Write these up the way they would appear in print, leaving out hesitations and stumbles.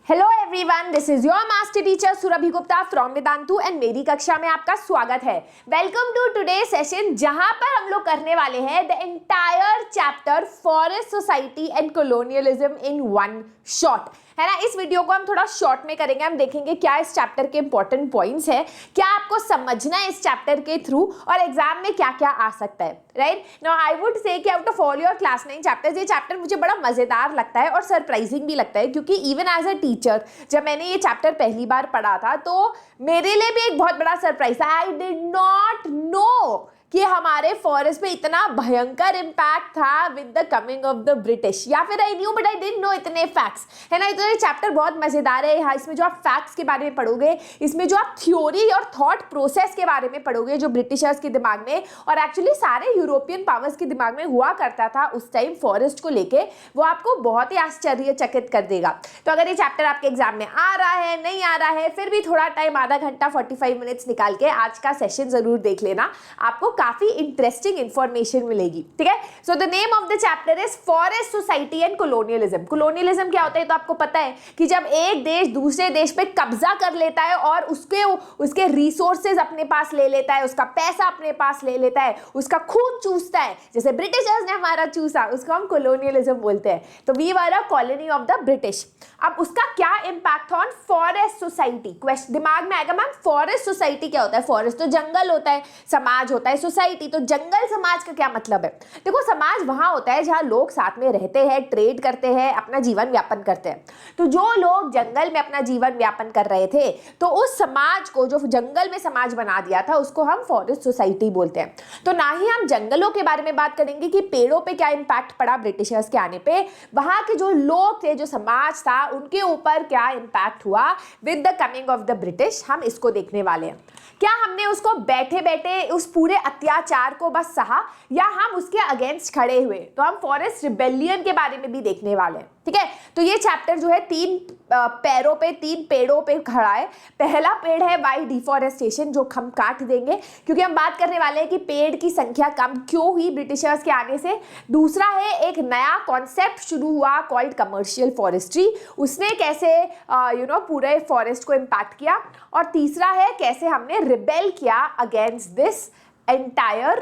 Hello everyone, this is your master teacher Surabhi Gupta from Vedantu and मेरी कक्षा में आपका स्वागत है। वेलकम टू टुडे सेशन, जहां पर हम लोग करने वाले हैं the entire chapter forest society and colonialism in one shot, है ना। इस वीडियो को हम थोड़ा शॉर्ट में करेंगे। हम देखेंगे क्या इस चैप्टर के इंपॉर्टेंट पॉइंट्स है, क्या आपको समझना है इस चैप्टर के थ्रू और एग्जाम में क्या क्या आ सकता है। Right now I would say कि out of all your class 9 chapters ये चैप्टर मुझे बड़ा मजेदार लगता है और सरप्राइजिंग भी लगता है, क्योंकि इवन एज अ टीचर जब मैंने ये चैप्टर पहली बार पढ़ा था तो मेरे लिए भी एक बहुत बड़ा सरप्राइज था। आई डिड नॉट नो कि हमारे फॉरेस्ट पे इतना भयंकर इम्पैक्ट था with the coming of the British, या फिर I knew but I didn't know इतने फैक्ट्स, है ना। तो ये चैप्टर बहुत मजेदार है। यहाँ इसमें जो आप फैक्ट्स के बारे में पढ़ोगे, इसमें जो आप थ्योरी और थॉट प्रोसेस के बारे में पढ़ोगे जो ब्रिटिशर्स के दिमाग में और एक्चुअली सारे यूरोपियन पावर्स के दिमाग में हुआ करता था उस टाइम फॉरेस्ट को लेके, वो आपको बहुत ही आश्चर्यचकित कर देगा। तो अगर ये चैप्टर आपके एग्जाम में आ रहा है, नहीं आ रहा है, फिर भी थोड़ा टाइम, आधा घंटा 45 मिनट्स निकाल के आज का सेशन जरूर देख लेना, आपको काफी इंटरेस्टिंग इंफॉर्मेशन मिलेगी। ठीक है, so the name of the chapter is forest society and colonialism. Colonialism क्या होता है तो आपको पता है कि जब एक देश दूसरे देश पे कब्जा कर लेता है और उसके रिसोर्सेज अपने पास ले लेता है, उसका पैसा अपने पास ले लेता है, उसका खून चूसता है, जैसे ब्रिटिशर्स ने हमारा चूसा, उसको हम कॉलोनियलिज्म बोलते हैं। तो we were a colony of the British. अब उसका क्या impact on forest society, question दिमाग में आएगा, मैम फॉरेस्ट सोसाइटी क्या होता है? फॉरेस्ट तो जंगल होता है, समाज होता है सोसाइटी, तो जंगल समाज का क्या मतलब है? देखो, समाज वहां होता है जहां लोग साथ में रहते हैं, ट्रेड करते हैं, अपना जीवन व्यापन करते हैं। तो जो लोग जंगल में अपना जीवन व्यापन कर रहे थे, तो उस समाज को, जो जंगल में समाज बना दिया था, उसको हम फॉरेस्ट सोसाइटी बोलते हैं। तो ना ही हम जंगलों के बारे में बात करेंगे कि पेड़ों पे क्या इंपैक्ट पड़ा ब्रिटिशर्स के आने पे, वहां के जो लोग थे, जो समाज था, उनके ऊपर क्या इंपैक्ट हुआ with the coming of the British, हम इसको देखने वाले हैं। क्या हमने उसको बैठे बैठे उस पूरे अत्याचार को बस सहा, या हम उसके अगेंस्ट खड़े हुए? तो हम फॉरेस्ट रिबेलियन के बारे में भी देखने वाले हैं। ठीक है, तो ये चैप्टर जो है तीन पेड़ों पे खड़ा है। पहला पेड़ है वाई डिफॉरेस्टेशन, जो हम काट देंगे, क्योंकि हम बात करने वाले हैं कि पेड़ की संख्या कम क्यों हुई ब्रिटिशर्स के आने से। दूसरा है एक नया कॉन्सेप्ट शुरू हुआ कॉल्ड कमर्शियल फॉरेस्ट्री, उसने कैसे पूरे फॉरेस्ट को इम्पैक्ट किया। और तीसरा है कैसे हमने रिबेल किया against this entire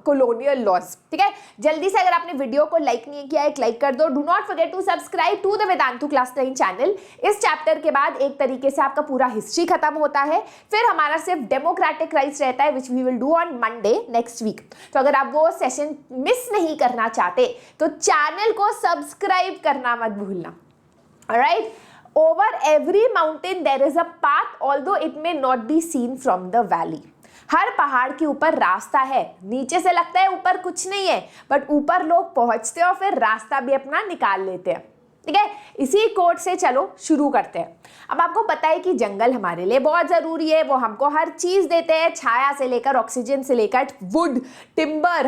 colonial laws. ठीक है, जल्दी से अगर आपने वीडियो को लाइक नहीं किया, एक लाइक कर दो। Do not forget to subscribe to the Vedantu class 9 channel. इस चैप्टर के बाद एक तरीके से आपका पूरा हिस्ट्री खत्म होता है, फिर हमारा सिर्फ डेमोक्रेटिक राइट्स रहता है, which we will do on Monday next week. तो अगर आप वो सेशन मिस नहीं करना चाहते तो चैनल को सब्सक्राइब करना मत भूलना। Alright, over every mountain there is a path, although it may not be seen from the valley। हर पहाड़ के ऊपर रास्ता है, नीचे से लगता है ऊपर कुछ नहीं है, बट ऊपर लोग पहुंचते हैं और फिर रास्ता भी अपना निकाल लेते हैं। ठीक है, इसी कोट से चलो शुरू करते हैं। अब आपको पता है कि जंगल हमारे लिए बहुत जरूरी है, वो हमको हर चीज देते हैं, छाया से लेकर ऑक्सीजन से लेकर वुड, टिम्बर,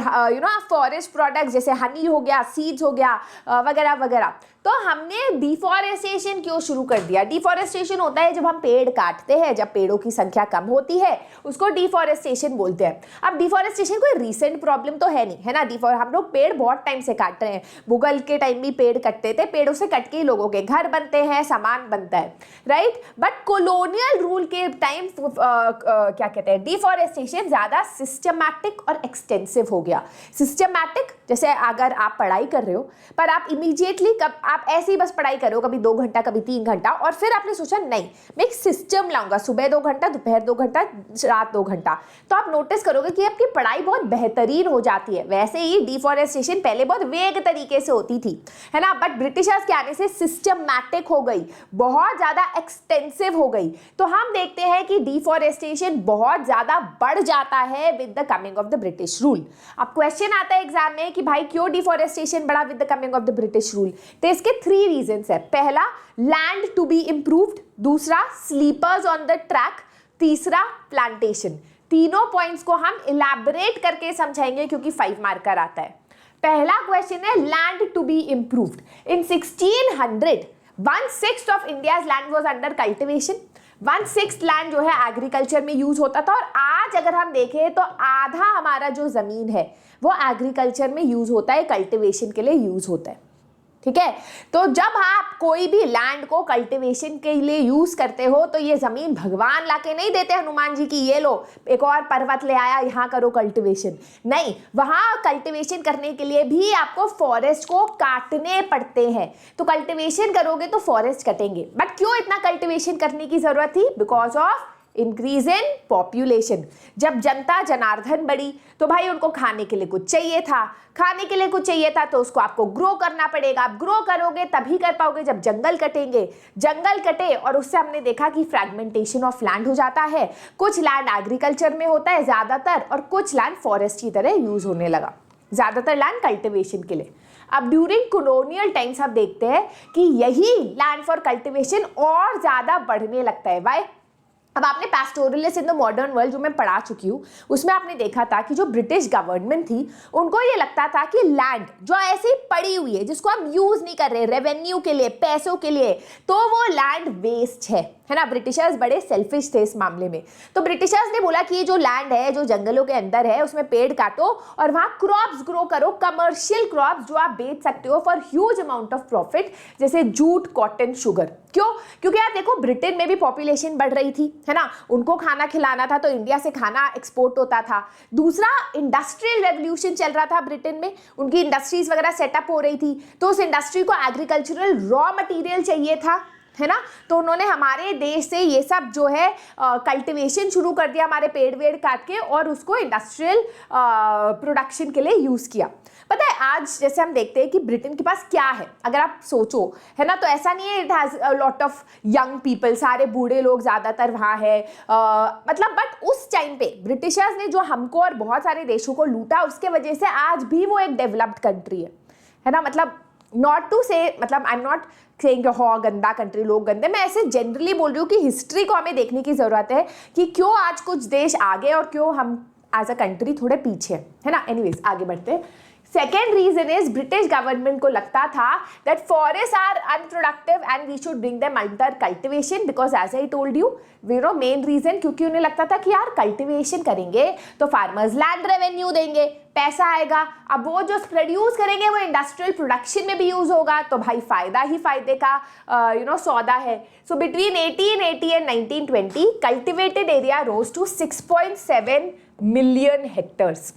फॉरेस्ट प्रोडक्ट्स जैसे हनी हो गया, सीड्स हो गया, वगैरह वगैरह। तो हमने डिफॉरेस्टेशन क्यों शुरू कर दिया? डिफॉरेस्टेशन होता है जब हम पेड़ काटते हैं, जब पेड़ों की संख्या कम होती है, उसको डिफॉरेस्टेशन बोलते हैं। अब डिफॉरेस्टेशन कोई रीसेंट प्रॉब्लम तो है नहीं, है ना। हम लोग पेड़ बहुत टाइम से काट रहे हैं, मुगल के टाइम भी पेड़ कटते थे, पेड़ों से कट के ही लोगों के घर बनते हैं, सामान बनता है, राइट। बट कॉलोनियल रूल के टाइम क्या कहते हैं, डिफॉरेस्टेशन ज्यादा सिस्टमैटिक और एक्सटेंसिव हो गया। सिस्टमैटिक जैसे अगर आप पढ़ाई कर रहे हो, पर आप इमीडिएटली आप ऐसे ही बस पढ़ाई करो, कभी 2 घंटा, कभी 3 घंटा, और फिर आपने सोचा नहीं मैं एक सिस्टम लाऊंगा, सुबह 2 घंटा, दोपहर 2 घंटा, रात 2 घंटा, तो आप नोटिस करोगे कि आपकी पढ़ाई बहुत बेहतरीन हो जाती है। वैसे ही डिफॉरेस्टेशन पहले बहुत वेग तरीके से होती थी, है ना, बट ब्रिटिशर्स के आने से सिस्टमैटिक हो गई, बहुत ज्यादा एक्सटेंसिव हो गई। तो हम देखते हैं कि डिफॉरेस्टेशन बहुत ज्यादा बढ़ जाता है with the coming of the British rule. अब क्वेश्चन आता है एग्जाम में कि भाई क्यों डिफॉरेस्टेशन बढ़ा with the coming of the British rule? तो इसके 3 रीजंस है। पहला, लैंड टू बी इंप्रूव्ड, दूसरा स्लीपर्स ऑन द ट्रैक, तीसरा प्लांटेशन। तीनों पॉइंट्स को हम इलैबोरेट करके समझाएंगे क्योंकि 5 मार्कर आता है। पहला क्वेश्चन है land to be improved. In 1600 1/6 of India's land was under cultivation. 1/6 land जो है एग्रीकल्चर में यूज होता था, और आज अगर हम देखें तो आधा हमारा जो जमीन है वो एग्रीकल्चर में यूज होता है, कल्टिवेशन के लिए यूज होता है। ठीक है। तो जब आप कोई भी लैंड को कल्टीवेशन के लिए यूज करते हो तो ये जमीन भगवान लाके नहीं देते हनुमान जी की ये लो एक और पर्वत ले आया यहाँ करो कल्टीवेशन, नहीं, वहां कल्टीवेशन करने के लिए भी आपको फॉरेस्ट को काटने पड़ते हैं। तो कल्टीवेशन करोगे तो फॉरेस्ट कटेंगे, बट क्यों इतना कल्टीवेशन करने की जरूरत थी? Because of increase in population. जब जनता जनार्दन बढ़ी तो भाई उनको खाने के लिए कुछ चाहिए था, खाने के लिए कुछ चाहिए था तो उसको आपको ग्रो करना पड़ेगा। आप ग्रो करोगे तभी कर पाओगे जब जंगल कटेंगे, जंगल कटे और उससे हमने देखा कि फ्रैगमेंटेशन ऑफ लैंड हो जाता है। कुछ लैंड एग्रीकल्चर में होता है ज्यादातर और कुछ लैंड फॉरेस्ट की तरह यूज होने लगा, ज्यादातर लैंड कल्टिवेशन के लिए। अब ड्यूरिंग कॉलोनियल टाइम्स आप देखते हैं कि यही लैंड फॉर कल्टिवेशन और ज्यादा बढ़ने लगता है। वाई? अब आपने पैस्टोरलिस्ट इन द मॉडर्न वर्ल्ड जो मैं पढ़ा चुकी हूँ उसमें आपने देखा था कि जो ब्रिटिश गवर्नमेंट थी उनको ये लगता था कि लैंड जो ऐसे ही पड़ी हुई है जिसको हम यूज नहीं कर रहे रेवेन्यू के लिए, पैसों के लिए, तो वो लैंड वेस्ट है ना। ब्रिटिशर्स बड़े सेल्फिश थे इस मामले में। तो ब्रिटिशर्स ने बोला कि ये जो लैंड है जो जंगलों के अंदर है उसमें पेड़ काटो और वहां क्रॉप्स ग्रो करो, कमर्शियल क्रॉप्स जो आप बेच सकते हो for huge amount of profit, जैसे जूट, कॉटन, शुगर। क्यों? क्योंकि यार देखो ब्रिटेन में भी पॉपुलेशन बढ़ रही थी, है ना, उनको खाना खिलाना था तो इंडिया से खाना एक्सपोर्ट होता था। दूसरा, इंडस्ट्रियल रेवोल्यूशन चल रहा था ब्रिटेन में, उनकी इंडस्ट्रीज वगैरह सेटअप हो रही थी तो उस इंडस्ट्री को एग्रीकल्चरल रॉ मटेरियल चाहिए था, है ना। तो उन्होंने हमारे देश से ये सब जो है कल्टीवेशन शुरू कर दिया, हमारे पेड़ वेड़ काट के, और उसको इंडस्ट्रियल प्रोडक्शन के लिए यूज किया। पता है आज जैसे हम देखते हैं कि ब्रिटेन के पास क्या है, अगर आप सोचो, है ना, तो ऐसा नहीं है it has a lot of young people, सारे बूढ़े लोग ज्यादातर वहाँ है, मतलब बट उस टाइम पे ब्रिटिशर्स ने जो हमको और बहुत सारे देशों को लूटा उसके वजह से आज भी वो एक डेवलप्ड कंट्री है ना। मतलब नॉट टू से, मतलब आई एम नॉट सेइंग गंदा कंट्री, लोग गंदे, मैं ऐसे जनरली बोल रही हूँ कि हिस्ट्री को हमें देखने की जरूरत है कि क्यों आज कुछ देश आगे और क्यों हम एज अ कंट्री थोड़े पीछे, है ना। एनीवेज आगे बढ़ते हैं। Second reason is British government को लगता था that forest are unproductive and we should bring them under cultivation, because as I told you main reason, क्योंकि उन्हें लगता था कि यार कल्टिवेशन करेंगे तो फार्मर्स लैंड रेवेन्यू देंगे, पैसा आएगा, अब वो जो प्रोड्यूस करेंगे वो इंडस्ट्रियल प्रोडक्शन में भी यूज होगा, तो भाई फायदा ही फायदे का सौदा है। So between 1880 and 1920 cultivated area rose to 6.7 million hectares.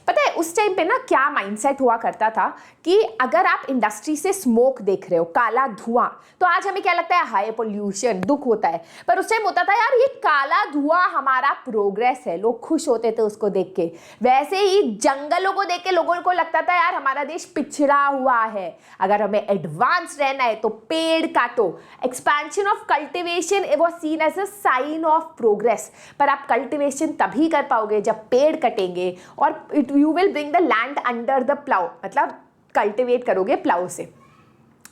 पता है उस टाइम पे ना क्या माइंडसेट हुआ करता था कि अगर आप इंडस्ट्री से स्मोक देख रहे हो, काला धुआं, तो आज हमें क्या लगता है, हाई पोल्यूशन, दुख होता है, पर उस टाइम होता था यार ये काला धुआं हमारा प्रोग्रेस है, लोग खुश होते थे उसको देख के। वैसे ही जंगलों को देख के लोगों को लगता था यार हमारा देश पिछड़ा हुआ है, अगर हमें एडवांस रहना है तो पेड़ काटो। Expansion of cultivation was seen as a sign of progress, पर आप कल्टिवेशन तभी कर पाओगे जब पेड़ कटेंगे और you will bring the land under the plow, मतलब कल्टिवेट करोगे प्लाउ से,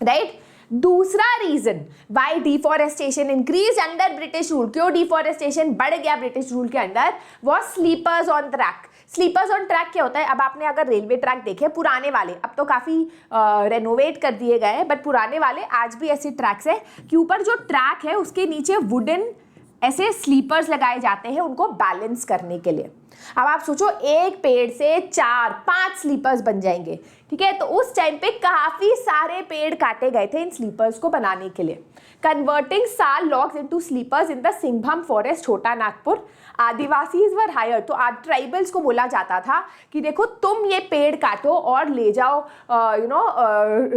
राइट। दूसरा reason why deforestation increase under British rule, क्यों डिफॉरेस्टेशन बढ़ गया ब्रिटिश रूल के अंदर, वो sleepers on track. Sleepers on track क्या होता है? अब आपने अगर रेलवे ट्रैक देखे पुराने वाले, अब तो काफी रेनोवेट कर दिए गए हैं, बट पुराने वाले आज भी ऐसे ट्रैक्स है कि ऊपर जो ट्रैक है उसके नीचे वुडन ऐसे स्लीपर्स लगाए जाते हैं उनको बैलेंस करने के लिए। अब आप सोचो एक पेड़ से 4-5 स्लीपर्स बन जाएंगे, ठीक है। तो उस टाइम पे काफी सारे पेड़ काटे गए थे इन स्लीपर्स को बनाने के लिए। Converting sal logs into sleepers in the Singhbhum forest, Chota Nagpur, Adivasis were higher. तो आज ट्राइबल्स को बोला जाता था कि देखो तुम ये पेड़ काटो और ले जाओ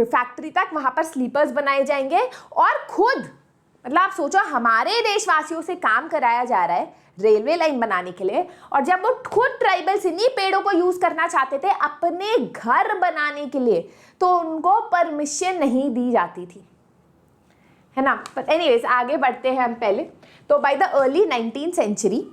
फैक्ट्री तक, वहां पर स्लीपर्स बनाए जाएंगे, और खुद मतलब आप सोचो हमारे देशवासियों से काम कराया जा रहा है रेलवे लाइन बनाने के लिए, और जब वो खुद ट्राइबल्स इन्हीं पेड़ों को यूज करना चाहते थे अपने घर बनाने के लिए तो उनको परमिशन नहीं दी जाती थी, है ना। पर एनीवेज आगे बढ़ते हैं हम पहले। तो by the early 19th century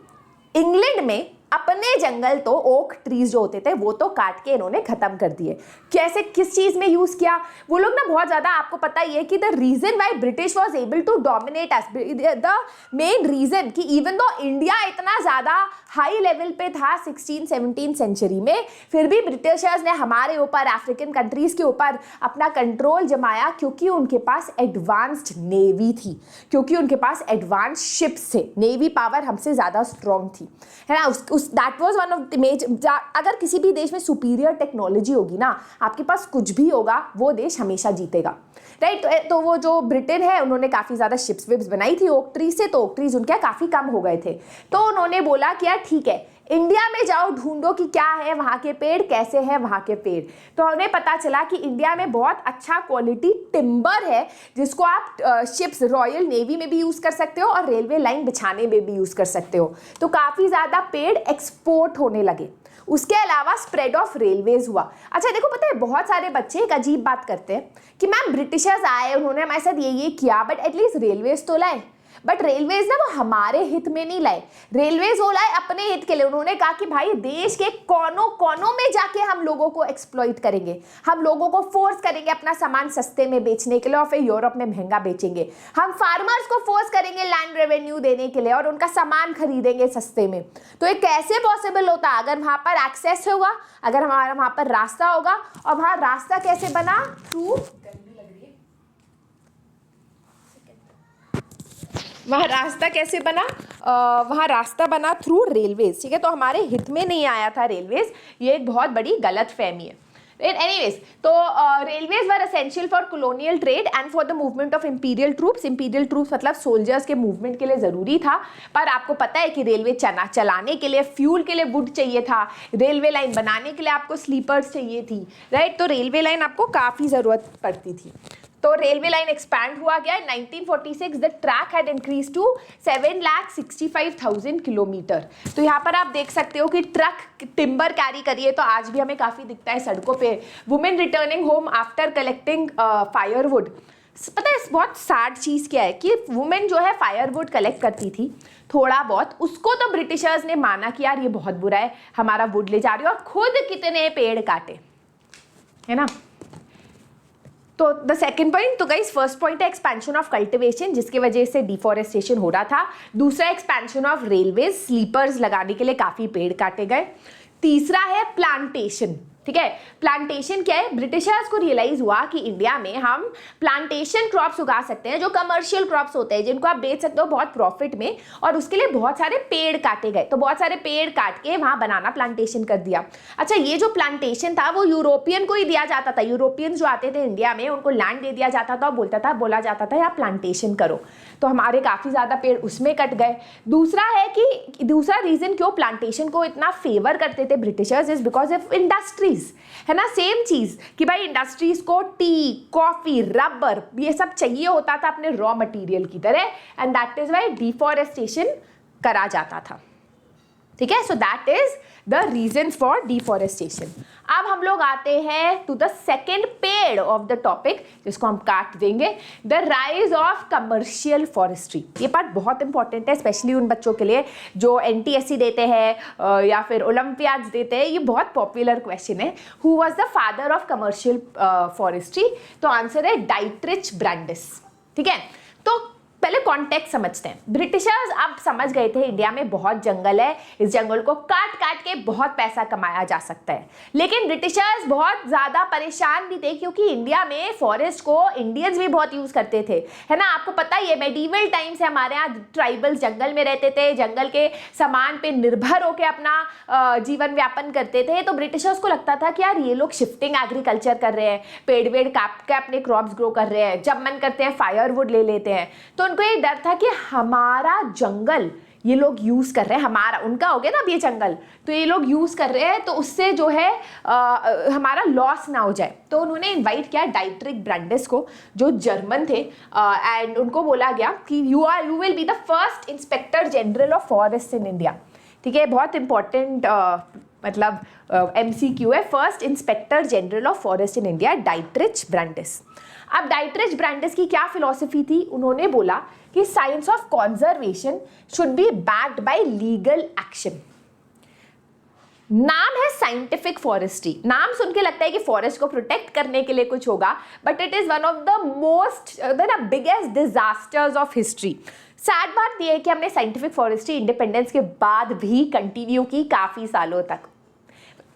England में अपने जंगल तो ओक ट्रीज जो होते थे वो तो काट के इन्होंने खत्म कर दिए। कैसे, किस चीज में यूज किया वो लोग ना, बहुत ज्यादा आपको पता ही है कि the reason why British was able to dominate us, the main reason कि इवन दो इंडिया इतना ज्यादा हाई लेवल पे था 16-17 सेंचुरी में, फिर भी ब्रिटिशर्स ने हमारे ऊपर, अफ्रीकन कंट्रीज के ऊपर अपना कंट्रोल जमाया, क्योंकि उनके पास एडवांस्ड नेवी थी, क्योंकि उनके पास एडवांस शिप्स थे, नेवी पावर हमसे ज्यादा स्ट्रॉन्ग थी, है ना। उस उस that was one of the अगर किसी भी देश में सुपीरियर टेक्नोलॉजी होगी ना, आपके पास कुछ भी होगा, वो देश हमेशा जीतेगा, राइट। तो वो जो ब्रिटेन है, उन्होंने काफ़ी ज़्यादा शिप्स विप्स बनाई थी ओक ट्री से, तो ओक ट्रीज उनके काफ़ी कम हो गए थे। तो उन्होंने बोला कि यार ठीक है, इंडिया में जाओ, ढूंढो कि क्या है वहाँ के पेड़, कैसे है वहाँ के पेड़। तो उन्हें पता चला कि इंडिया में बहुत अच्छा क्वालिटी टिम्बर है, जिसको आप शिप्स रॉयल नेवी में भी यूज़ कर सकते हो और रेलवे लाइन बिछाने में भी यूज़ कर सकते हो। तो काफ़ी ज़्यादा पेड़ एक्सपोर्ट होने लगे। उसके अलावा स्प्रेड ऑफ रेलवेज हुआ। अच्छा देखो, पता है बहुत सारे बच्चे एक अजीब बात करते हैं कि मैम ब्रिटिशर्स आए, उन्होंने हमारे साथ ये किया, बट एटलीस्ट रेलवेज तो लाए। बट रेलवेज ना वो हमारे हित में नहीं लाए, रेलवेज वो लाए अपने हित के लिए। उन्होंने कहा कि भाई देश के कोनों कोनों में जाके हम लोगों को एक्सप्लॉइट करेंगे, हम लोगों को फोर्स करेंगे अपना सामान सस्ते में बेचने के लिए और फिर यूरोप में महंगा बेचेंगे। हम फार्मर्स को फोर्स करेंगे लैंड रेवेन्यू देने के लिए और उनका सामान खरीदेंगे सस्ते में। तो ये कैसे पॉसिबल होता? अगर वहाँ पर एक्सेस होगा, अगर हमारा वहाँ पर रास्ता होगा। और वहाँ रास्ता कैसे बना? थ्रू वहाँ रास्ता कैसे बना? वहाँ रास्ता बना थ्रू रेलवेज, ठीक है। तो हमारे हित में नहीं आया था रेलवेज, ये एक बहुत बड़ी गलत फहमी है। एनीवेज, तो railways were essential for colonial trade and for the movement of imperial troops. Imperial troops मतलब सोल्जर्स के मूवमेंट के लिए ज़रूरी था। पर आपको पता है कि रेलवे चलाने के लिए फ्यूल के लिए वुड चाहिए था, रेलवे लाइन बनाने के लिए आपको स्लीपर्स चाहिए थी, राइट। तो रेलवे लाइन आपको काफ़ी ज़रूरत पड़ती थी। तो रेलवे लाइन एक्सपैंड हुआ गया। 1946 the track had increase to 7,65,000 kilometre. तो यहाँ पर आप देख सकते हो कि ट्रक टिम्बर कैरी करिए, तो आज भी हमें काफ़ी दिखता है सड़कों पे। Women returning home after collecting firewood. पता है बहुत सैड चीज़ क्या है कि वुमेन जो है फायरवुड कलेक्ट करती थी थोड़ा बहुत, उसको तो ब्रिटिशर्स ने माना कि यार ये बहुत बुरा है, हमारा वुड ले जा रही है, और खुद कितने पेड़ काटे, है ना। तो द सेकेंड पॉइंट, तो गाइस फर्स्ट पॉइंट है एक्सपेंशन ऑफ कल्टिवेशन, जिसकी वजह से डिफॉरेस्टेशन हो रहा था। दूसरा एक्सपेंशन ऑफ रेलवेज, स्लीपर्स लगाने के लिए काफ़ी पेड़ काटे गए। तीसरा है प्लांटेशन, ठीक है। प्लांटेशन क्या है? ब्रिटिशर्स को रियलाइज हुआ कि इंडिया में हम प्लांटेशन क्रॉप्स उगा सकते हैं, जो कमर्शियल क्रॉप्स होते हैं, जिनको आप बेच सकते हो बहुत प्रॉफिट में, और उसके लिए बहुत सारे पेड़ काटे गए। तो बहुत सारे पेड़ काट के वहाँ बनाना प्लांटेशन कर दिया। अच्छा, ये जो प्लांटेशन था वो यूरोपियन को ही दिया जाता था। यूरोपियंस जो आते थे इंडिया में, उनको लैंड दे दिया जाता था और बोला जाता था यहाँ प्लांटेशन करो। तो हमारे काफ़ी ज़्यादा पेड़ उसमें कट गए। दूसरा है कि दूसरा रीज़न क्यों प्लांटेशन को इतना फेवर करते थे Britishers is because of industries, है ना। सेम चीज कि भाई इंडस्ट्रीज को टी, कॉफी, रबर ये सब चाहिए होता था अपने रॉ मटेरियल की तरह, and that is why deforestation करा जाता था, ठीक है। So that is the reason for deforestation. अब हम लोग आते हैं to the second part of the topic, जिसको हम काट देंगे, the rise of commercial forestry. ये पार्ट बहुत इंपॉर्टेंट है, स्पेशली उन बच्चों के लिए जो NTSC देते हैं या फिर ओलंपियाड्स देते हैं। ये बहुत पॉपुलर क्वेश्चन है। Who was the father of commercial forestry? तो आंसर है डाइट्रिच ब्रांडिस, ठीक है। तो पहले कॉन्टेक्स्ट समझते हैं। ब्रिटिशर्स अब समझ गए थे इंडिया में बहुत जंगल है, इस जंगल को काट काट के बहुत पैसा कमाया जा सकता है। लेकिन ब्रिटिशर्स बहुत ज़्यादा परेशान भी थे, क्योंकि इंडिया में फॉरेस्ट को इंडियंस भी बहुत यूज़ करते थे, है ना। आपको पता ही है मेडिवल टाइम से हमारे यहाँ ट्राइबल्स जंगल में रहते थे, जंगल के सामान पे निर्भर होकर अपना जीवन व्यापन करते थे। तो ब्रिटिशर्स को लगता था कि यार ये लोग शिफ्टिंग एग्रीकल्चर कर रहे हैं, पेड़ वेड़ काट के अपने क्रॉप्स ग्रो कर रहे हैं, जब मन करते हैं फायरवुड ले लेते हैं। तो उनको ये डर था कि हमारा जंगल ये लोग यूज कर रहे हैं, हमारा उनका हो गया ना अब ये जंगल, तो ये लोग यूज कर रहे हैं, तो उससे जो है हमारा लॉस ना हो जाए। तो उन्होंने इनवाइट किया डाइट्रिक ब्रांडिस को, जो जर्मन थे, एंड उनको बोला गया कि you will be the first inspector general of forest in India, ठीक है। बहुत इंपॉर्टेंट मतलब MCQ है, first inspector general of forest in India, Dietrich Brandeis. अब डाइट्रिच ब्रांडिस की क्या फिलॉसफी थी? उन्होंने बोला कि science of conservation should be backed by legal action. नाम है साइंटिफिक फॉरेस्ट्री, नाम सुन के लगता है कि फॉरेस्ट को प्रोटेक्ट करने के लिए कुछ होगा, but it is one of the most biggest disasters of history. Sad बात यह है कि हमने साइंटिफिक फॉरेस्ट्री इंडिपेंडेंस के बाद भी कंटिन्यू की काफी सालों तक।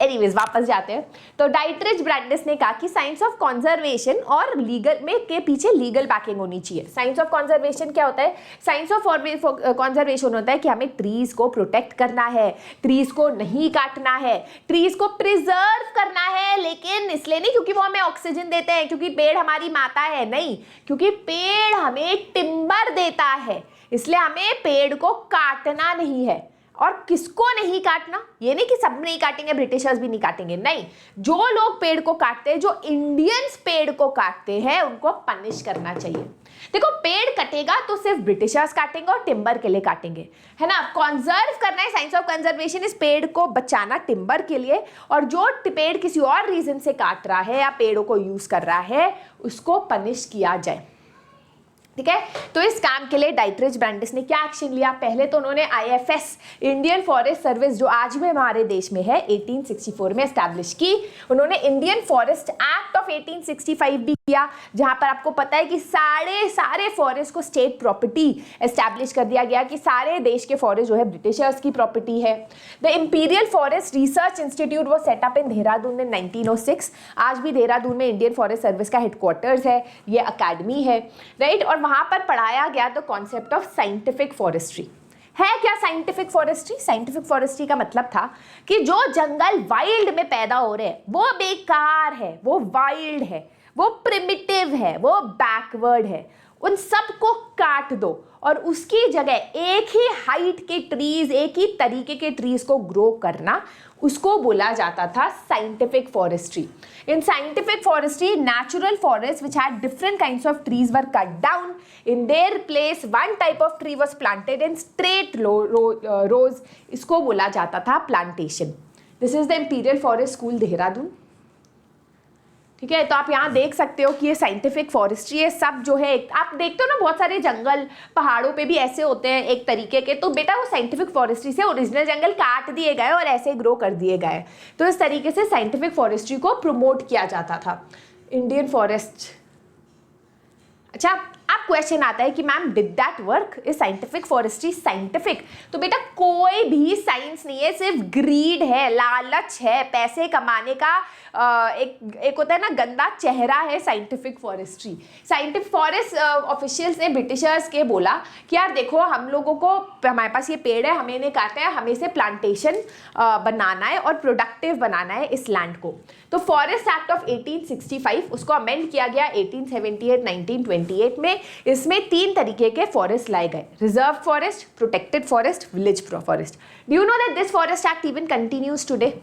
एनीवेज वापस जाते हैं। तो डाइटरिच ब्रैंडिस ने कहा कि साइंस ऑफ कंजर्वेशन और लीगल में के पीछे लीगल बैकिंग होनी चाहिए। साइंस ऑफ कंजर्वेशन क्या होता है? साइंस ऑफ कंजर्वेशन होता है कि हमें ट्रीज को प्रोटेक्ट करना है, ट्रीज को नहीं काटना है, ट्रीज को प्रिजर्व करना है, लेकिन इसलिए नहीं क्योंकि वो हमें ऑक्सीजन देते हैं, क्योंकि पेड़ हमारी माता है, नहीं, क्योंकि पेड़ हमें टिम्बर देता है, इसलिए हमें पेड़ को काटना नहीं है। और किसको नहीं काटना? ये नहीं कि सब नहीं काटेंगे, ब्रिटिशर्स भी नहीं काटेंगे, नहीं, जो लोग पेड़ को काटते हैं, जो इंडियंस पेड़ को काटते हैं, उनको पनिश करना चाहिए। देखो, पेड़ कटेगा तो सिर्फ ब्रिटिशर्स काटेंगे और टिम्बर के लिए काटेंगे, है ना। कंजर्व करना है, साइंस ऑफ कंजर्वेशन इस पेड़ को बचाना टिम्बर के लिए, और जो पेड़ किसी और रीजन से काट रहा है या पेड़ों को यूज कर रहा है, उसको पनिश किया जाए, ठीक है। तो इस काम के लिए डाइटरिच ब्रैंडिस ने क्या एक्शन लिया? पहले तो उन्होंने IFS, इंडियन फॉरेस्ट सर्विस, जो आज भी हमारे देश में है, 1864 में एस्टैब्लिश की। उन्होंने इंडियन फॉरेस्ट एक्ट ऑफ 1865 भी किया, जहां पर आपको पता है कि सारे फॉरेस्ट को स्टेट प्रॉपर्टी एस्टैब्लिश कर दिया गया, कि सारे देश के फॉरेस्ट जो है ब्रिटिशर्स की प्रॉपर्टी है। The imperial forest research institute वो सेटअप इन देहरादून in 1906। आज भी देहरादून में इंडियन फॉरेस्ट सर्विस का हेडक्वार्टर्स है, ये अकेडमी है, राइट। और वहां पर पढ़ाया गया the concept of scientific forestry. है क्या साइंटिफिक फॉरेस्ट्री? साइंटिफिक फॉरेस्ट्री का मतलब था कि जो जंगल वाइल्ड में पैदा हो रहे हैं वो बेकार है, वो वाइल्ड है, वो प्रिमिटिव है, वो बैकवर्ड है, उन सबको काट दो और उसकी जगह एक ही हाइट के ट्रीज, एक ही तरीके के ट्रीज को ग्रो करना, उसको बोला जाता था scientific forestry. In scientific forestry, natural forests which had different kinds of trees were cut down. In their place, one type of tree was planted in straight rows. इसको बोला जाता था plantation. This is the Imperial Forest School, Dehradun. ठीक है, तो आप यहाँ देख सकते हो कि ये साइंटिफिक फॉरेस्ट्री है। सब जो है, आप देखते हो ना बहुत सारे जंगल पहाड़ों पे भी ऐसे होते हैं एक तरीके के, तो बेटा वो साइंटिफिक फॉरेस्ट्री से ओरिजिनल जंगल काट दिए गए और ऐसे ग्रो कर दिए गए। तो इस तरीके से साइंटिफिक फॉरेस्ट्री को प्रमोट किया जाता था। इंडियन फॉरेस्ट, अच्छा, अब क्वेश्चन आता है कि ma'am did that work? Is scientific forestry scientific? तो बेटा कोई भी साइंस नहीं है, सिर्फ ग्रीड है, लालच है, पैसे कमाने का एक होता है ना गंदा चेहरा है scientific forestry. Scientific forest officials ने ब्रिटिशर्स के बोला कि यार देखो, हम लोगों को, हमारे पास ये पेड़ है, हमें इन्हें काटना है, हमें इसे प्लांटेशन बनाना है और प्रोडक्टिव बनाना है इस लैंड को। तो फॉरेस्ट एक्ट ऑफ 1865 उसको अमेंड किया गया 1878 1928 में। इसमें 3 तरीके के फॉरेस्ट लाए गए: reserve forest, protected forest, village forest. Do you know that this forest act even continues today?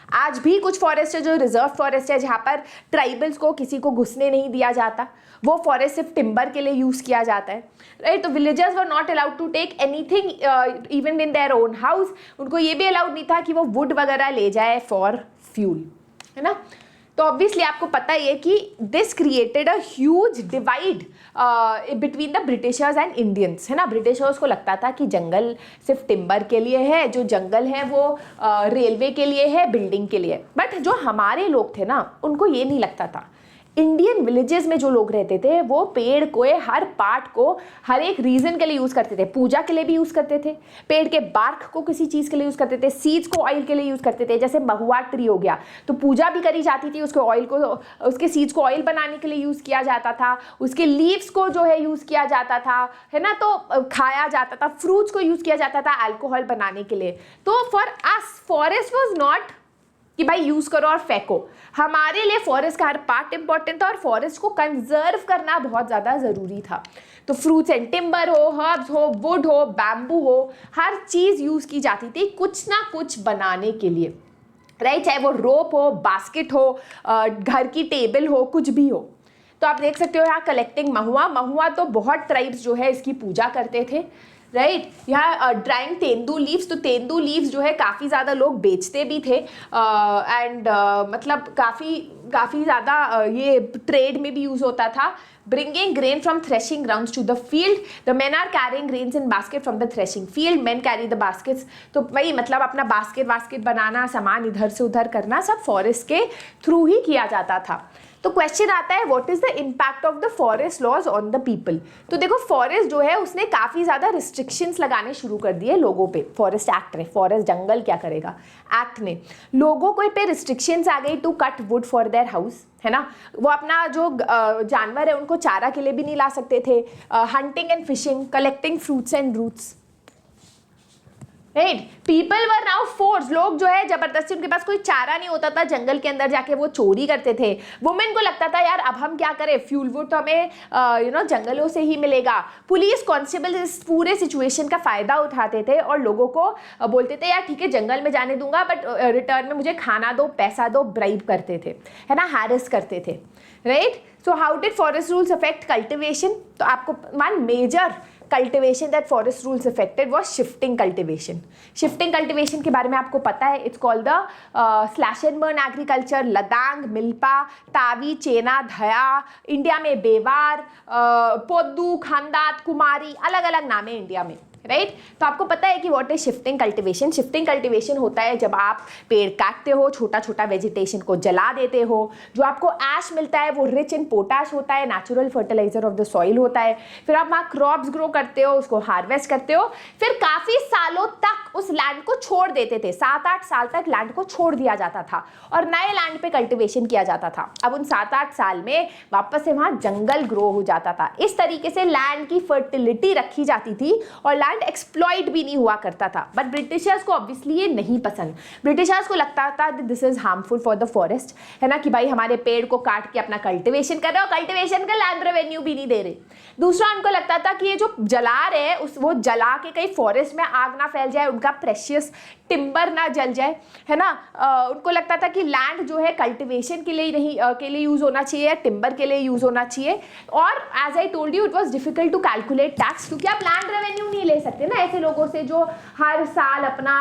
आज भी कुछ फॉरेस्ट है जो रिजर्व फॉरेस्ट है, जहां पर ट्राइबल्स को, किसी को घुसने नहीं दिया जाता, वो फॉरेस्ट सिर्फ टिम्बर के लिए यूज किया जाता है, राइट। तो villagers were not allowed to take anything even in their own house. उनको ये भी अलाउड नहीं था कि वो वुड वगैरह ले जाए फॉर फ्यूल, है ना। तो ऑब्वियसली आपको पता ही है कि this created a huge divide between the Britishers and Indians, है ना। ब्रिटिशर्स को लगता था कि जंगल सिर्फ टिम्बर के लिए है, जो जंगल है वो रेलवे के लिए है, बिल्डिंग के लिए। बट जो हमारे लोग थे ना, उनको ये नहीं लगता था। इंडियन विलेजेस में जो लोग रहते थे वो पेड़ को, हर पार्ट को हर एक रीजन के लिए यूज करते थे। पूजा के लिए भी यूज करते थे, पेड़ के बार्क को किसी चीज के लिए यूज करते थे, सीड्स को ऑयल के लिए यूज करते थे। जैसे महुआ ट्री हो गया, तो पूजा भी करी जाती थी, उसके ऑयल को, उसके सीड्स को ऑयल बनाने के लिए यूज किया जाता था, उसके लीव्स को जो है यूज किया जाता था, है ना, तो खाया जाता था। फ्रूट्स को यूज किया जाता था अल्कोहल बनाने के लिए। तो for us forest was not कि भाई यूज करो और फेंको। हमारे लिए फॉरेस्ट का हर पार्ट इंपॉर्टेंट था और फॉरेस्ट को कंजर्व करना बहुत ज्यादा जरूरी था। तो फ्रूट्स एंड टिम्बर हो, हर्ब्स हो, वुड हो, बैम्बू हो, हर चीज यूज की जाती थी कुछ ना कुछ बनाने के लिए, राइट। चाहे वो रोप हो, बास्केट हो, घर की टेबल हो, कुछ भी हो। तो आप देख सकते हो यहाँ कलेक्टिंग महुआ तो बहुत ट्राइब्स जो है इसकी पूजा करते थे, राइट। यहाँ ड्राइंग तेंदू लीव्स, तो तेंदू लीव्स जो है काफ़ी ज़्यादा लोग बेचते भी थे एंड मतलब काफ़ी ज़्यादा ये ट्रेड में भी यूज़ होता था। Bringing grain from threshing grounds to the field, the men are carrying grains in basket from the threshing field, men carry the baskets। तो वही मतलब अपना बास्केट बनाना, सामान इधर से उधर करना, सब फॉरेस्ट के थ्रू ही किया जाता था। तो क्वेश्चन आता है, what is the impact of the forest laws on the people? तो देखो फॉरेस्ट जो है उसने काफ़ी ज़्यादा रिस्ट्रिक्शंस लगाने शुरू कर दिए लोगों पे फॉरेस्ट एक्ट ने। फॉरेस्ट जंगल क्या करेगा एक्ट ने, लोगों को पे रिस्ट्रिक्शंस आ गई to cut wood for their house, है ना। वो अपना जो जानवर है उनको चारा के लिए भी नहीं ला सकते थे। Hunting and fishing, collecting fruits and roots, right. People were now force, लोग जो है जबरदस्ती, उनके पास कोई चारा नहीं होता था, जंगल के अंदर जाके वो चोरी करते थे। वुमेन को लगता था यार अब हम क्या करें, फ्यूल वुड तो हमें जंगलों से ही मिलेगा। पुलिस कांस्टेबल इस पूरे सिचुएशन का फायदा उठाते थे और लोगों को बोलते थे यार ठीक है जंगल में जाने दूंगा बट रिटर्न में मुझे खाना दो, पैसा दो, ब्राइब करते थे, है ना, हैरेस करते थे, right. So how did forest rules affect cultivation? तो आपको one major cultivation that forest rules affected was shifting cultivation. Shifting cultivation के बारे में आपको पता है, it's called the slash and burn agriculture. Ladang, milpa, Tawi, चेना, धया, India में बेवार, पोद्दू, खानदात, कुमारी, अलग अलग नाम है इंडिया में, राइट। तो आपको पता है कि what is shifting cultivation? Shifting cultivation होता है जब आप पेड़ काटते हो, छोटा छोटा वेजिटेशन को जला देते हो, जो आपको ऐश मिलता है वो रिच इन पोटाश होता है, natural fertiliser of the soil होता है। फिर आप वहाँ क्रॉप्स ग्रो करते हो, उसको हार्वेस्ट करते हो, फिर काफ़ी सालों तक उस लैंड को छोड़ देते थे। 7-8 साल तक लैंड को छोड़ दिया जाता था और नए लैंड पे कल्टिवेशन किया जाता था। अब उन 7-8 साल में वापस से वहाँ जंगल ग्रो हो जाता था। इस तरीके से लैंड की फर्टिलिटी रखी जाती थी और लैंड एक्सप्लॉइट भी नहीं हुआ करता था। बट ब्रिटिशर्स को ऑब्वियसली ये नहीं पसंद। ब्रिटिशर्स को लगता था this is harmful for the forest, है ना, कि भाई हमारे पेड़ को काट के अपना कल्टिवेशन कर रहे हो, कल्टिवेशन का लैंड रेवेन्यू भी नहीं दे रहे। दूसरा उनको लगता था कि ये जो जला रहे हैं वो जला के कहीं फॉरेस्ट में आग ना फैल जाए, उनका प्रेशियस टिम्बर ना जल जाए, है ना। उनको लगता था कि लैंड जो है कल्टिवेशन के लिए नहीं के लिए यूज होना चाहिए या टिम्बर के लिए यूज होना चाहिए। और as I told you it was difficult to calculate tax, क्योंकि आप लैंड रेवेन्यू नहीं ले सकते ना ऐसे लोगों से जो हर साल अपना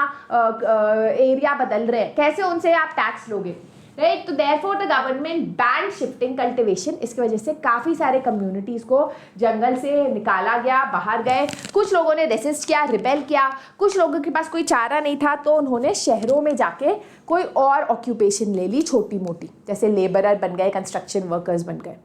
एरिया बदल रहे हैं, कैसे उनसे आप टैक्स लोगे, राइट। तो therefore the government ban shifting cultivation. इसकी वजह से काफ़ी सारे कम्युनिटीज़ को जंगल से निकाला गया, बाहर गए। कुछ लोगों ने रेसिस्ट किया, रिबेल किया, कुछ लोगों के पास कोई चारा नहीं था तो उन्होंने शहरों में जाके कोई और ऑक्यूपेशन ले ली छोटी मोटी, जैसे लेबरर बन गए, कंस्ट्रक्शन वर्कर्स बन गए,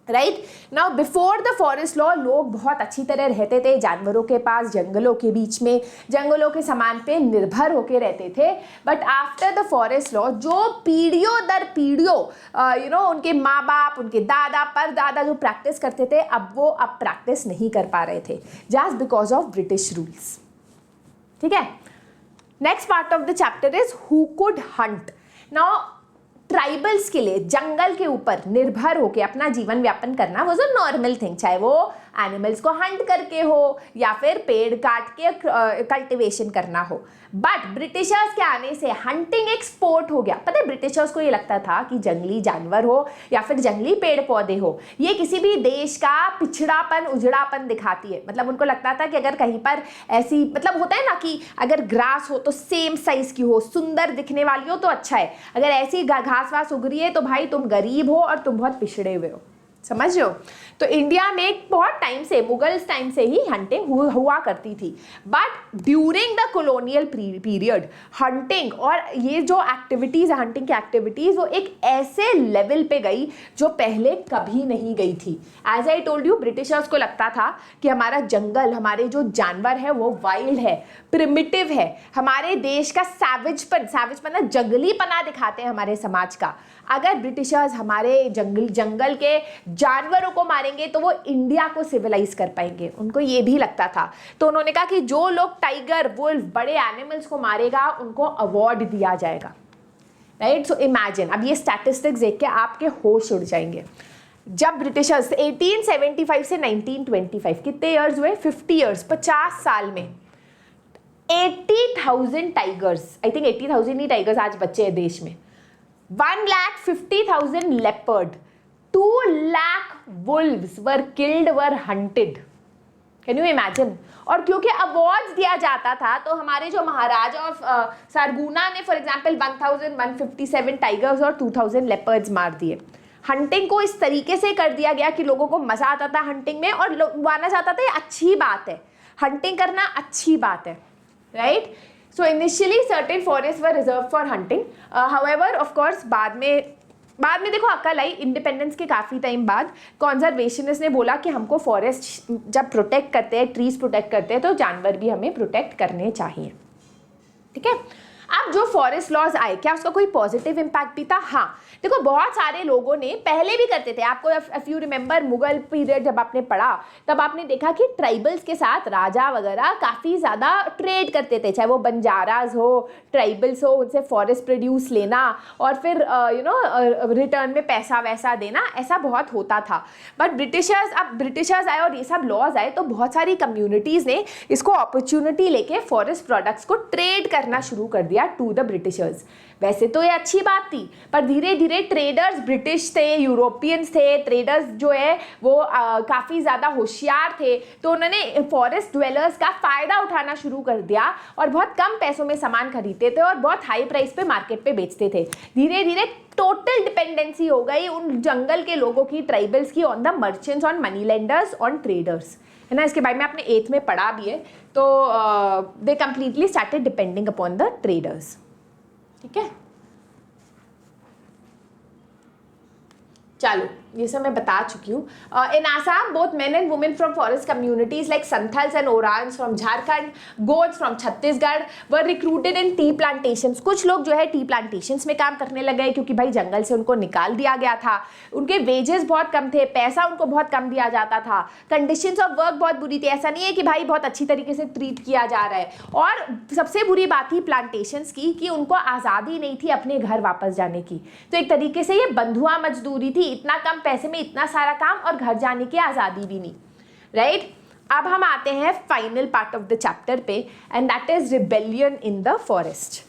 right. Now before the forest law लोग बहुत अच्छी तरह रहते थे जानवरों के पास, जंगलों के बीच में, जंगलों के सामान पे निर्भर होके रहते थे। But after the forest law जो पीढ़ियों दर पीढ़ियों उनके माँ बाप, उनके दादा परदादा जो प्रैक्टिस करते थे, अब वो प्रैक्टिस नहीं कर पा रहे थे just because of British rules. ठीक है, next part of the chapter is who could Hunt. Now tribals के लिए जंगल के ऊपर निर्भर होकर अपना जीवन व्यापन करना वाज अ नॉर्मल थिंग, चाहे वो एनिमल्स को हंट करके हो या फिर पेड़ काट के कल्टिवेशन करना हो। बट ब्रिटिशर्स के आने से हंटिंग एक स्पोर्ट हो गया। पता है ब्रिटिशर्स को ये लगता था कि जंगली जानवर हो या फिर जंगली पेड़ पौधे हो, ये किसी भी देश का पिछड़ापन उजड़ापन दिखाती है। मतलब उनको लगता था कि अगर कहीं पर ऐसी, मतलब होता है ना कि अगर ग्रास हो तो सेम साइज की हो, सुंदर दिखने वाली हो तो अच्छा है, अगर ऐसी घास वास उग रही है तो भाई तुम गरीब हो और तुम बहुत पिछड़े हुए हो, समझ रहे हो। तो इंडिया में बहुत टाइम से, मुगल्स टाइम से ही हंटिंग हुआ करती थी। But during the colonial period hunting और ये जो एक्टिविटीज़ है, हंटिंग की एक्टिविटीज़, वो एक ऐसे लेवल पे गई जो पहले कभी नहीं गई थी। As I told you, Britishers को लगता था कि हमारा जंगल, हमारे जो जानवर है वो वाइल्ड है, प्रिमिटिव है, हमारे देश का सैवेजपन ना जंगलीपना दिखाते हैं हमारे समाज का। अगर ब्रिटिशर्स हमारे जंगल के जानवरों को मारेंगे तो वो इंडिया को सिविलाइज कर पाएंगे, उनको ये भी लगता था। तो उन्होंने कहा कि जो लोग टाइगर, वुल्फ, बड़े एनिमल्स को मारेगा उनको अवार्ड दिया जाएगा, राइट। सो इमेजिन, अब ये स्टैटिस्टिक्स देख के आपके होश उड़ जाएंगे। जब ब्रिटिशर्स 1875 से 1925 कितने ईयर्स हुए, 50 ईयर्स, 50 साल में 80,000 tigers, I think 80,000 he tigers आज बच्चे हैं देश में, 1,50,000 leopard, 2 lakh wolves were killed, were hunted. Can you imagine? और क्योंकि अवार्ड्स दिया जाता था तो हमारे जो महाराजा ऑफ सरगुना ने फॉर एग्जांपल 1,157 टाइगर्स और 2,000 लेपर्ड्स मार दिए। हंटिंग को इस तरीके से कर दिया गया कि लोगों को मजा आता था हंटिंग में और माना जाता था ये अच्छी बात है, हंटिंग करना अच्छी बात है, right. So initially certain forests were reserved for hunting. However, of course, बाद में बाद में देखो अकल आई इंडिपेंडेंस के काफ़ी टाइम बाद, कॉन्जर्वेशनिस्ट ने बोला कि हमको फॉरेस्ट जब प्रोटेक्ट करते हैं, ट्रीज प्रोटेक्ट करते हैं, तो जानवर भी हमें प्रोटेक्ट करने चाहिए। ठीक है, अब जो फॉरेस्ट लॉज आए, क्या उसका कोई पॉजिटिव इम्पैक्ट भी था? हाँ, देखो बहुत सारे लोगों ने पहले भी करते थे। आपको if you remember Mughal period जब आपने पढ़ा, तब आपने देखा कि ट्राइबल्स के साथ राजा वगैरह काफ़ी ज़्यादा ट्रेड करते थे, चाहे वो बंजाराज हो, ट्राइबल्स हो, उनसे फॉरेस्ट प्रोड्यूस लेना और फिर रिटर्न में पैसा वैसा देना, ऐसा बहुत होता था। बट ब्रिटिशर्स आए और ये सब लॉज आए, तो बहुत सारी कम्युनिटीज़ ने इसको अपॉर्चुनिटी लेके फॉरेस्ट प्रोडक्ट्स को ट्रेड करना शुरू कर दिया टू द ब्रिटिशर्स। वैसे तो ये अच्छी बात थी, पर धीरे धीरे ट्रेडर्स ब्रिटिश थे, यूरोपियंस थे, ट्रेडर्स जो है वो काफ़ी ज़्यादा होशियार थे, तो उन्होंने फॉरेस्ट ड्वेलर्स का फ़ायदा उठाना शुरू कर दिया और बहुत कम पैसों में सामान खरीदते थे और बहुत हाई प्राइस पे मार्केट पे बेचते थे। धीरे धीरे टोटल डिपेंडेंसी हो गई उन जंगल के लोगों की, ट्राइबल्स की, on the merchants, on money lenders, on traders, है ना। इसके बारे में आपने 8th में पढ़ा भी है। तो they completely started depending upon the traders. ठीक है, चलो ये सब मैं बता चुकी हूँ। In Assam both men and women from forest communities like Santhals and Oraons from Jharkhand, Gonds from Chhattisgarh were recruited in tea plantations. कुछ लोग जो है टी प्लांटेशंस में काम करने लगे क्योंकि भाई जंगल से उनको निकाल दिया गया था, उनके वेजेस बहुत कम थे, पैसा उनको बहुत कम दिया जाता था, कंडीशंस ऑफ वर्क बहुत बुरी थी। ऐसा नहीं है कि भाई बहुत अच्छी तरीके से ट्रीट किया जा रहा है। और सबसे बुरी बात थी प्लांटेशंस की कि उनको आज़ादी नहीं थी अपने घर वापस जाने की। तो एक तरीके से ये बंधुआ मजदूरी थी, इतना कम पैसे में इतना सारा काम और घर जाने की आज़ादी भी नहीं, राइट। अब हम आते हैं final part of the chapter पे, and that is rebellion in the forest.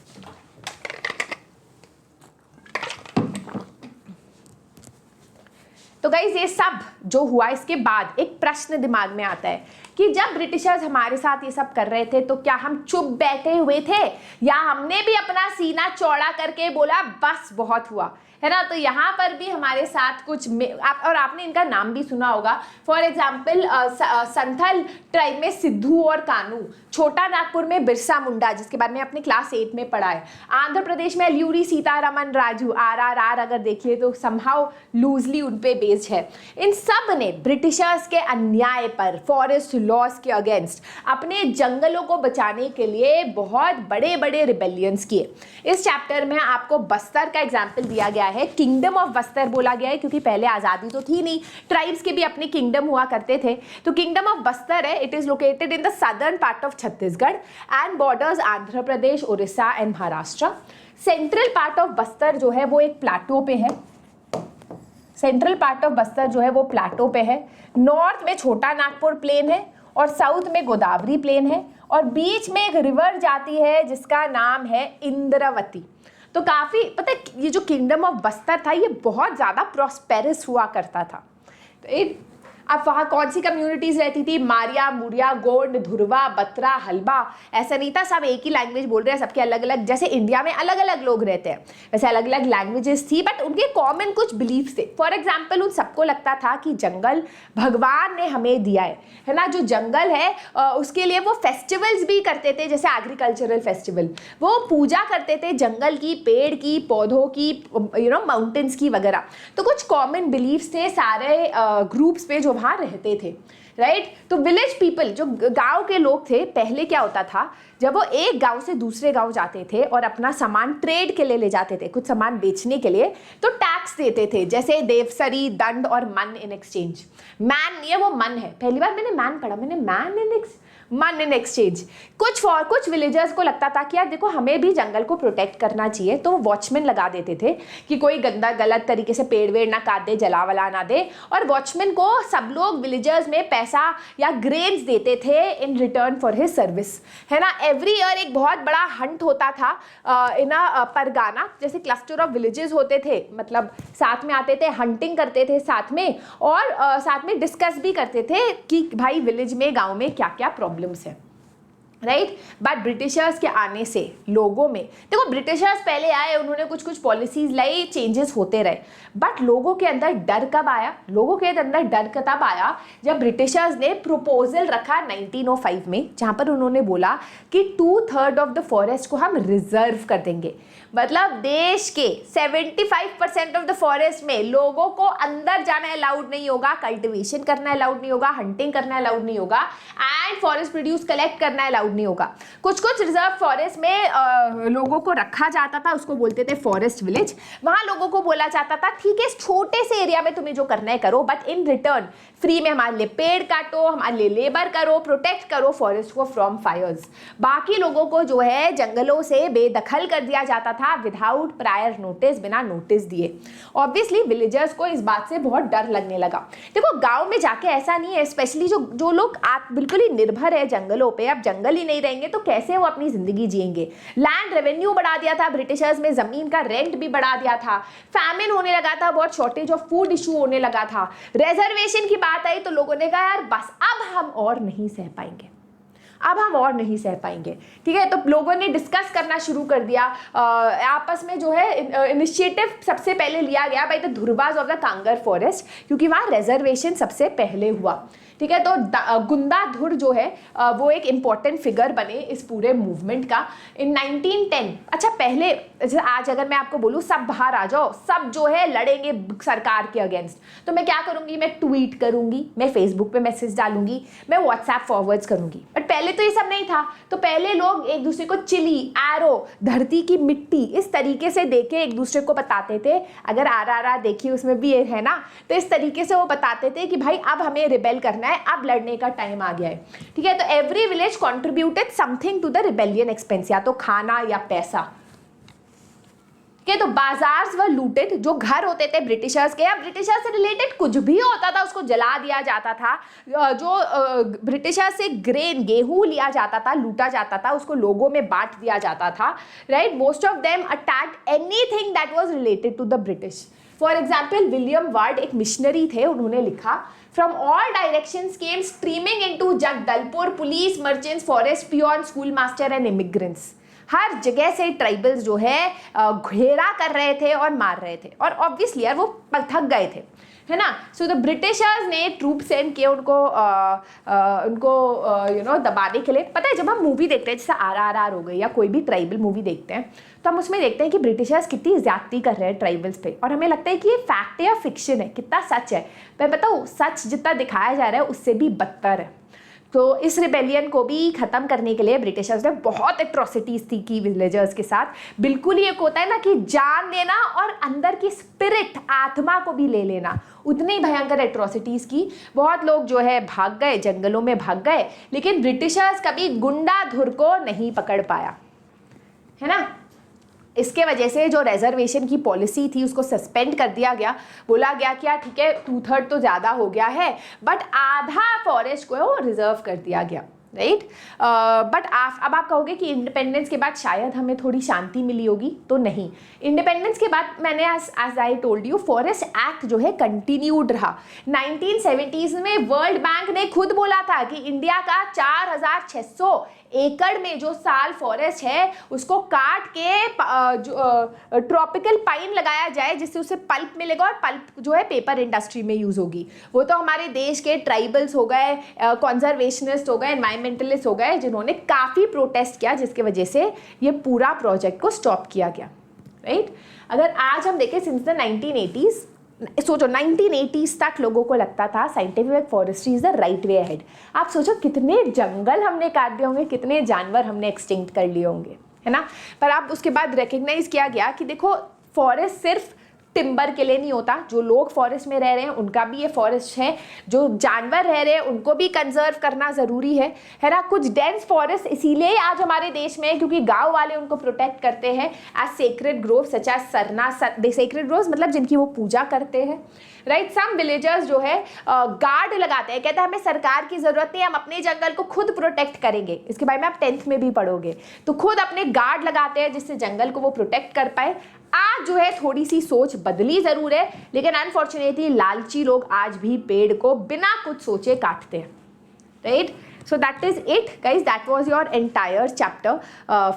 तो गाइज ये सब जो हुआ, इसके बाद एक प्रश्न दिमाग में आता है कि जब ब्रिटिशर्स हमारे साथ ये सब कर रहे थे तो क्या हम चुप बैठे हुए थे, या हमने भी अपना सीना चौड़ा करके बोला बस बहुत हुआ, है ना। तो यहाँ पर भी हमारे साथ कुछ और आपने इनका नाम भी सुना होगा। फॉर एग्जाम्पल संथल ट्राइब में सिद्धू और कानू, छोटा नागपुर में बिरसा मुंडा, जिसके बारे में आपने क्लास 8 में पढ़ा है। आंध्र प्रदेश में अल्यूरी सीतारमन राजू, RRR अगर देखिए तो समहाउ लूजली उन पे बेस्ड है। इन सब ने ब्रिटिशर्स के अन्याय पर, फॉरेस्ट लॉस के अगेंस्ट, अपने जंगलों को बचाने के लिए बहुत बड़े बड़े रिबेलियंस किए। इस चैप्टर में आपको बस्तर का एग्जाम्पल दिया गया है, किंगडम ऑफ बस्तर बोला गया है क्योंकि पहले आज़ादी तो थी नहीं, ट्राइब्स के भी अपने किंगडम हुआ करते थे। तो किंगडम ऑफ बस्तर है, it is located in the southern part of Chhattisgarh and borders Andhra Pradesh, Orissa and Maharashtra. Central part of Bastar जो है वो एक प्लाटो पे है, सेंट्रल पार्ट ऑफ बस्तर जो है वो प्लाटो पे है। नॉर्थ में छोटा नागपुर प्लेन है और साउथ में गोदावरी प्लेन है, और बीच में एक रिवर जाती है जिसका नाम है इंद्रावती। तो काफ़ी पता है ये जो किंगडम ऑफ बस्तर था ये बहुत ज़्यादा प्रॉस्पेरस हुआ करता था। तो अब वहाँ कौन सी कम्युनिटीज़ रहती थी? मारिया, मुरिया, गोंड, धुरवा, बत्रा, हलबा। ऐसा नहीं था सब एक ही लैंग्वेज बोल रहे हैं, सबके अलग अलग, जैसे इंडिया में अलग अलग लोग रहते हैं वैसे अलग अलग लैंग्वेजेस थी, बट उनके कॉमन कुछ बिलीफ्स थे। फॉर एग्जाम्पल उन सबको लगता था कि जंगल भगवान ने हमें दिया है ना। जो जंगल है उसके लिए वो फेस्टिवल्स भी करते थे, जैसे एग्रीकल्चरल फेस्टिवल, वो पूजा करते थे जंगल की, पेड़ की, पौधों की, माउंटेन्स की वगैरह। तो कुछ कॉमन बिलीफ्स थे सारे ग्रुप्स पे जो वहाँ रहते थे, राइट। तो विलेज पीपल, जो गांव के लोग थे, पहले क्या होता था जब वो एक गांव से दूसरे गांव जाते थे और अपना सामान ट्रेड के लिए ले जाते थे, कुछ सामान बेचने के लिए, तो टैक्स देते थे, जैसे देवसरी, दंड और मन इन एक्सचेंज। मैन ये वो मन है, पहली बार मैंने मैन पढ़ा, मैंने मन इन एक्सचेंज। कुछ विलेजर्स को लगता था कि यार देखो हमें भी जंगल को प्रोटेक्ट करना चाहिए, तो वो वॉचमैन लगा देते थे कि कोई गलत तरीके से पेड़ वेड़ ना काट दे, जला वला ना दे, और वॉचमैन को सब लोग विलेजर्स में पैसा या ग्रेन्स देते थे in return for his service, है ना। एवरी ईयर एक बहुत बड़ा हंट होता था इन परगाना, जैसे क्लस्टर ऑफ विलेजेस होते थे, मतलब साथ में आते थे, हंटिंग करते थे साथ में, और साथ में डिस्कस भी करते थे कि भाई विलेज में, गांव में क्या क्या प्रॉब्लम्स है, राइट। बट ब्रिटिशर्स के आने से लोगों में, देखो ब्रिटिशर्स पहले आए, उन्होंने कुछ पॉलिसीज लाई, चेंजेस होते रहे, बट लोगों के अंदर डर कब आया? लोगों के अंदर डर तब आया जब ब्रिटिशर्स ने प्रपोजल रखा 1905 में, जहां पर उन्होंने बोला कि 2/3 ऑफ द फॉरेस्ट को हम रिजर्व कर देंगे। मतलब देश के 75% ऑफ द फॉरेस्ट में लोगों को अंदर जाना अलाउड नहीं होगा, कल्टिवेशन करना अलाउड नहीं होगा, हंटिंग करना अलाउड नहीं होगा एंड फॉरेस्ट प्रोड्यूस कलेक्ट करना अलाउड नहीं होगा। कुछ कुछ रिजर्व फॉरेस्ट में लोगों को रखा जाता था, उसको बोलते थे फॉरेस्ट विलेज। वहां लोगों को बोला जाता था ठीक है, इस छोटे से एरिया में तुम्हें जो करना है करो, बट इन रिटर्न फ्री में हमारे लिए पेड़ काटो, हमारे लिए लेबर करो, प्रोटेक्ट करो फॉरेस्ट को फ्रॉम फायर्स। बाकी लोगों को जो है जंगलों से बेदखल कर दिया जाता था विदाउट प्रायर नोटिस, बिना नोटिस दिए। ऑब्वियसली विलेजर्स को इस बात से बहुत डर लगने लगा। देखो गांव में जाके ऐसा नहीं है, स्पेशली जो लोग बिल्कुल ही निर्भर है जंगलों पे, अब जंगल ही नहीं रहेंगे तो कैसे वो अपनी जिंदगी जिएंगे। लैंड रेवेन्यू बढ़ा दिया था ब्रिटिशर्स में, जमीन का रेंट भी बढ़ा दिया था, फैमिन होने लगा था, बहुत शॉर्टेज ऑफ फूड इशू होने लगा था। रिजर्वेशन की बात आई तो लोगों ने कहा यार बस अब हम और नहीं सह पाएंगे, अब हम और नहीं सह पाएंगे। ठीक है, तो लोगों ने डिस्कस करना शुरू कर दिया आपस में, जो है इनिशिएटिव सबसे पहले लिया गया by the Dhurwas of the Kanger forest, क्योंकि वहाँ रिजर्वेशन सबसे पहले हुआ। ठीक है, तो गुंदाधुर जो है वो एक इम्पॉर्टेंट फिगर बने इस पूरे मूवमेंट का इन 1910। अच्छा पहले, आज अगर मैं आपको बोलूँ सब बाहर आ जाओ, सब जो है लड़ेंगे सरकार के अगेंस्ट, तो मैं क्या करूँगी, मैं ट्वीट करूँगी, मैं फेसबुक पे मैसेज डालूंगी, मैं व्हाट्सएप फॉरवर्ड्स करूँगी। बट पहले तो ये सब नहीं था, तो पहले लोग एक दूसरे को चिली, एरो, धरती की मिट्टी इस तरीके से देके एक दूसरे को बताते थे। अगर RRR देखिए उसमें भी ये है ना, तो इस तरीके से वो बताते थे कि भाई अब हमें रिबेल करना है, अब लड़ने का टाइम आ गया है। ठीक है, तो every village contributed something to the rebellion expense, या तो खाना या पैसा। के तो बाजार्स व लूटेड, जो घर होते थे ब्रिटिशर्स के, या ब्रिटिशर्स से रिलेटेड कुछ भी होता था उसको जला दिया जाता था। जो ब्रिटिशर्स से ग्रेन, गेहूं लिया जाता था, लूटा जाता था, उसको लोगों में बांट दिया जाता था। Right, most of them attacked anything that was related to the British. For example William Ward एक मिशनरी थे, उन्होंने लिखा from all directions came streaming into Jagdalpur police, merchants, forest peon, school master and immigrants. हर जगह से tribals जो है घेरा कर रहे थे और मार रहे थे, और ऑब्वियसली यार वो थक गए थे, है ना। सो द ब्रिटिशर्स ने ट्रूप सेंड किए उनको दबाने के लिए। पता है जब हम मूवी देखते हैं, जैसे RRR हो गई या कोई भी ट्राइबल मूवी देखते हैं, तो हम उसमें देखते हैं कि ब्रिटिशर्स कितनी ज्यादती कर रहे हैं ट्राइबल्स पे, और हमें लगता है कि ये फैक्ट है या फिक्शन है, कितना सच है। मैं बताऊँ, सच जितना दिखाया जा रहा है उससे भी बदतर है। तो इस रिबेलियन को भी ख़त्म करने के लिए ब्रिटिशर्स ने बहुत एट्रोसिटीज़ थी की विलेजर्स के साथ। बिल्कुल ही एक होता है ना कि जान देना और अंदर की स्पिरिट, आत्मा को भी ले लेना, उतनी भयंकर एट्रोसिटीज़ की। बहुत लोग जो है भाग गए, जंगलों में भाग गए, लेकिन ब्रिटिशर्स कभी गुंडाधुर को नहीं पकड़ पाया, है ना। इसके वजह से जो रिजर्वेशन की पॉलिसी थी उसको सस्पेंड कर दिया गया। बोला गया कि यार ठीक है 2/3 तो ज़्यादा हो गया है, बट आधा फॉरेस्ट को रिजर्व कर दिया गया। राइट, बट अब आप कहोगे कि इंडिपेंडेंस के बाद शायद हमें थोड़ी शांति मिली होगी, तो नहीं। इंडिपेंडेंस के बाद मैंने as I told you, forest act जो है कंटिन्यूड रहा। 1970s में वर्ल्ड बैंक ने खुद बोला था कि इंडिया का 4600 एकड़ में जो साल फॉरेस्ट है उसको काट के ट्रॉपिकल पाइन लगाया जाए, जिससे उसे पल्प मिलेगा, और पल्प जो है पेपर इंडस्ट्री में यूज होगी। वो तो हमारे देश के ट्राइबल्स हो गए, कॉन्जर्वेशनिस्ट हो गए, एनवायरमेंटलिस्ट हो गए, जिन्होंने काफ़ी प्रोटेस्ट किया, जिसके वजह से ये पूरा प्रोजेक्ट को स्टॉप किया गया। राइट, अगर आज हम देखें सिंस द 1980s, सोचो 1980s तक लोगों को लगता था scientific forestry is the right way ahead. आप सोचो कितने जंगल हमने काट दिए होंगे, कितने जानवर हमने एक्सटिंक्ट कर लिए होंगे, है ना। पर अब उसके बाद रिकग्नाइज किया गया कि देखो फॉरेस्ट सिर्फ टिम्बर के लिए नहीं होता, जो लोग फॉरेस्ट में रह रहे हैं उनका भी ये फॉरेस्ट है, जो जानवर रह रहे हैं उनको भी कंजर्व करना ज़रूरी है ना। कुछ डेंस फॉरेस्ट इसीलिए आज हमारे देश में है क्योंकि गांव वाले उनको प्रोटेक्ट करते हैं as sacred grove, such as Sarna. Sacred groves मतलब जिनकी वो पूजा करते हैं। राइट, सम विलेजर्स जो है गार्ड लगाते हैं, कहते हैं हमें सरकार की ज़रूरत नहीं, हम अपने जंगल को खुद प्रोटेक्ट करेंगे। इसके बारे में आप 10th में भी पढ़ोगे, तो खुद अपने गार्ड लगाते हैं जिससे जंगल को वो प्रोटेक्ट कर पाए। आज जो है थोड़ी सी सोच बदली जरूर है, लेकिन अनफॉर्चुनेटली लालची लोग आज भी पेड़ को बिना कुछ सोचे काटते हैं। Right, so that is it guys, that was your entire chapter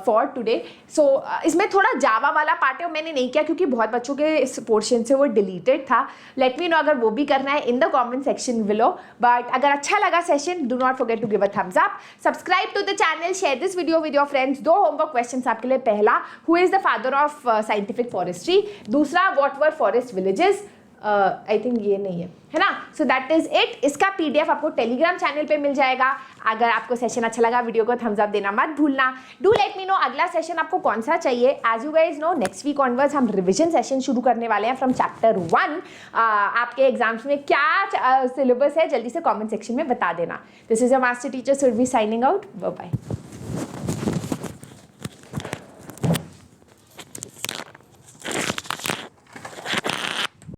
for today. So इसमें थोड़ा जावा वाला पार्ट है, मैंने नहीं किया क्योंकि बहुत बच्चों के इस पोर्शन से वो डिलीटेड था. लेट मी नो अगर वो भी करना है in the comment section below. But अगर अच्छा लगा session, do not forget to give a thumbs up, subscribe to the channel, share this video with your friends. 2 homework questions आपके लिए. पहला, who is the father of scientific forestry. दूसरा, what were forest villages. I think ये नहीं है ना. So that is it. इसका PDF आपको टेलीग्राम चैनल पे मिल जाएगा. अगर आपको सेशन अच्छा लगा, वीडियो को थम्स अप देना मत भूलना. डू लेट मी नो अगला सेशन आपको कौन सा चाहिए. As you guys know, next week onwards हम रिविजन सेशन शुरू करने वाले हैं फ्रॉम चैप्टर 1. आपके एग्जाम्स में क्या सिलेबस है, जल्दी से कॉमेंट सेक्शन में बता देना. This is a master teacher Surbhi signing out. Bye bye.